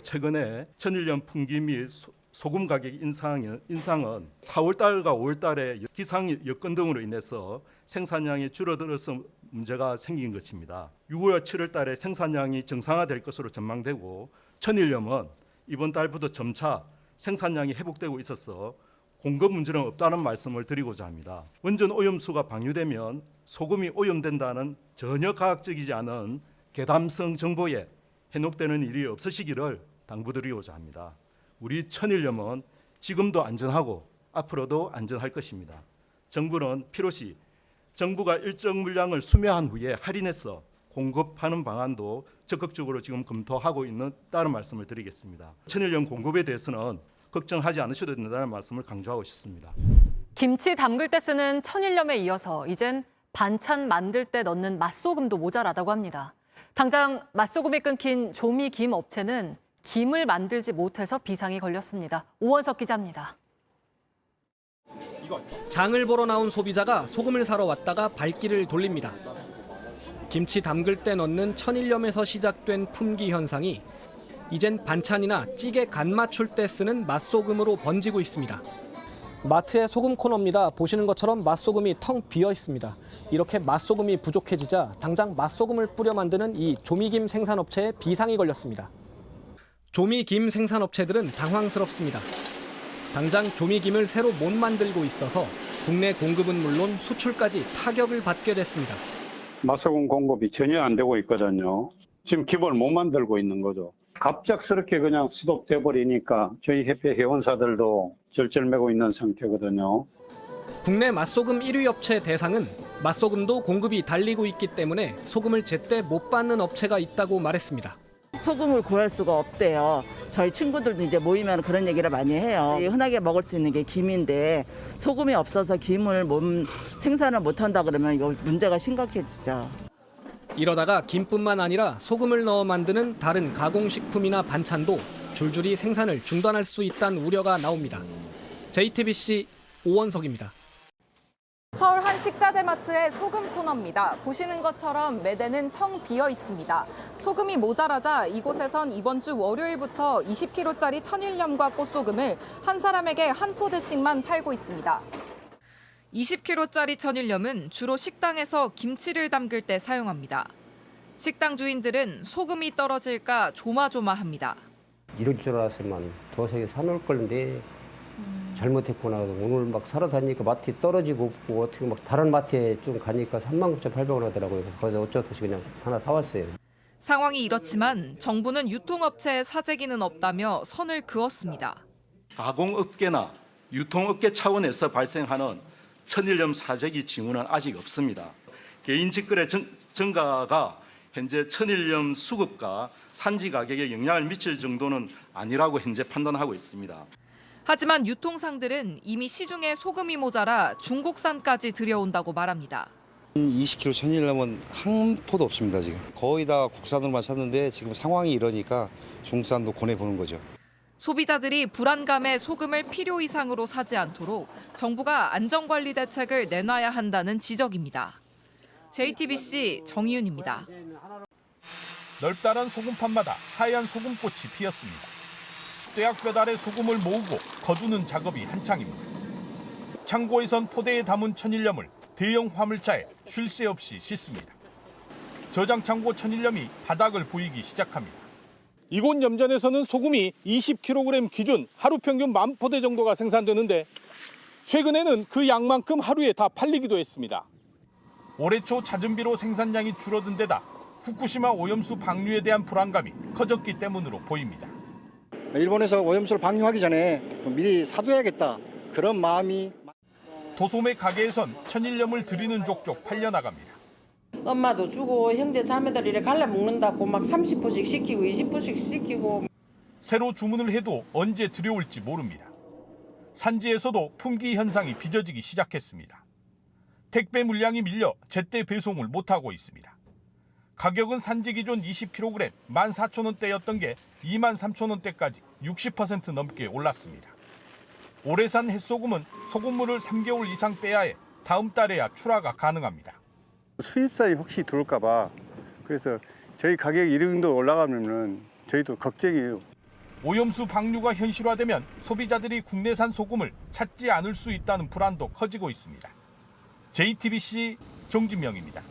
최근에 천일염 품귀 및 소금 가격 인상은 4월달과 5월달에 기상 여건 등으로 인해서 생산량이 줄어들어서 문제가 생긴 것입니다. 6월, 7월달에 생산량이 정상화될 것으로 전망되고 천일염은 이번 달부터 점차 생산량이 회복되고 있어서 공급 문제는 없다는 말씀을 드리고자 합니다. 원전 오염수가 방류되면 소금이 오염된다는 전혀 과학적이지 않은 괴담성 정보에 현혹되는 일이 없으시기를 당부드리고자 합니다. 우리 천일염은 지금도 안전하고 앞으로도 안전할 것입니다. 정부는 필요시 정부가 일정 물량을 수매한 후에 할인해서 공급하는 방안도 적극적으로 지금 검토하고 있다는 말씀을 드리겠습니다. 천일염 공급에 대해서는 걱정하지 않으셔도 된다는 말씀을 강조하고 싶습니다. 김치 담글 때 쓰는 천일염에 이어서 이젠 반찬 만들 때 넣는 맛소금도 모자라다고 합니다. 당장 맛소금이 끊긴 조미김 업체는 김을 만들지 못해서 비상이 걸렸습니다. 오원석 기자입니다. 장을 보러 나온 소비자가 소금을 사러 왔다가 발길을 돌립니다. 김치 담글 때 넣는 천일염에서 시작된 품귀 현상이 이젠 반찬이나 찌개 간 맞출 때 쓰는 맛소금으로 번지고 있습니다. 마트의 소금 코너입니다. 보시는 것처럼 맛소금이 텅 비어 있습니다. 이렇게 맛소금이 부족해지자 당장 맛소금을 뿌려 만드는 이 조미김 생산업체에 비상이 걸렸습니다. 조미김 생산업체들은 당황스럽습니다. 당장 조미김을 새로 못 만들고 있어서 국내 공급은 물론 수출까지 타격을 받게 됐습니다. 맛소금 공급이 전혀 안 되고 있거든요. 지금 기본을 못 만들고 있는 거죠. 갑작스럽게 그냥 수독돼 버리니까 저희 협회 회원사들도 절절매고 있는 상태거든요. 국내 맛소금 1위 업체 대상은 맛소금도 공급이 달리고 있기 때문에 소금을 제때 못 받는 업체가 있다고 말했습니다. 소금을 구할 수가 없대요. 저희 친구들도 이제 모이면 그런 얘기를 많이 해요. 흔하게 먹을 수 있는 게 김인데 소금이 없어서 김을 생산을 못한다 그러면 이거 문제가 심각해지죠. 이러다가 김뿐만 아니라 소금을 넣어 만드는 다른 가공식품이나 반찬도 줄줄이 생산을 중단할 수 있다는 우려가 나옵니다. JTBC 오원석입니다. 서울 한 식자재 마트의 소금 코너입니다. 보시는 것처럼 매대는 텅 비어 있습니다. 소금이 모자라자 이곳에선 이번 주 월요일부터 20kg짜리 천일염과 꽃소금을 한 사람에게 한 포대씩만 팔고 있습니다. 20kg짜리 천일염은 주로 식당에서 김치를 담글 때 사용합니다. 식당 주인들은 소금이 떨어질까 조마조마합니다. 이럴 줄 알았으면 도색에 사놓을 건데 잘못했구나. 오늘 막 사러 다니니까 마트에 떨어지고 없고 어떻게 막 다른 마트에 좀 가니까 39,800원 하더라고요. 그래서 거기서 어쩔 수 없이 그냥 하나 사왔어요. 상황이 이렇지만 정부는 유통업체에 사재기는 없다며 선을 그었습니다. 가공업계나 유통업계 차원에서 발생하는 천일염 사재기 징후는 아직 없습니다. 개인 직거래 증가가 현재 천일염 수급과 산지 가격에 영향을 미칠 정도는 아니라고 현재 판단하고 있습니다. 하지만 유통상들은 이미 시중에 소금이 모자라 중국산까지 들여온다고 말합니다. 20kg 천일염은 한 포도 없습니다. 지금 거의 다 국산으로만 샀는데 지금 상황이 이러니까 중국산도 권해보는 거죠. 소비자들이 불안감에 소금을 필요 이상으로 사지 않도록 정부가 안전관리 대책을 내놔야 한다는 지적입니다. JTBC 정희윤입니다. 넓다란 소금판마다 하얀 소금꽃이 피었습니다. 떼약 배달의 소금을 모으고 거두는 작업이 한창입니다. 창고에선 포대에 담은 천일염을 대형 화물차에 쉴 새 없이 싣습니다. 저장 창고 천일염이 바닥을 보이기 시작합니다. 이곳 염전에서는 소금이 20kg 기준 하루 평균 10,000포대 정도가 생산되는데 최근에는 그 양만큼 하루에 다 팔리기도 했습니다. 올해 초 잦은 비로 생산량이 줄어든 데다 후쿠시마 오염수 방류에 대한 불안감이 커졌기 때문으로 보입니다. 일본에서 오염수를 방류하기 전에 미리 사둬야겠다 그런 마음이. 도소매 가게에선 천일염을 들이는 족족 팔려나갑니다. 엄마도 주고 형제 자매들 이래 갈라 먹는다고 막 30포씩 시키고 20포씩 시키고. 새로 주문을 해도 언제 들여올지 모릅니다. 산지에서도 품귀 현상이 빚어지기 시작했습니다. 택배 물량이 밀려 제때 배송을 못하고 있습니다. 가격은 산지 기준 20kg 14,000원대였던 게 23,000원대까지 60% 넘게 올랐습니다. 올해 산 햇소금은 소금물을 3개월 이상 빼야 해 다음 달에야 출하가 가능합니다. 수입산이 혹시 들어올까 봐 그래서 저희 가격이 이 정도 올라가면은 저희도 걱정이에요. 오염수 방류가 현실화되면 소비자들이 국내산 소금을 찾지 않을 수 있다는 불안도 커지고 있습니다. JTBC 정진명입니다.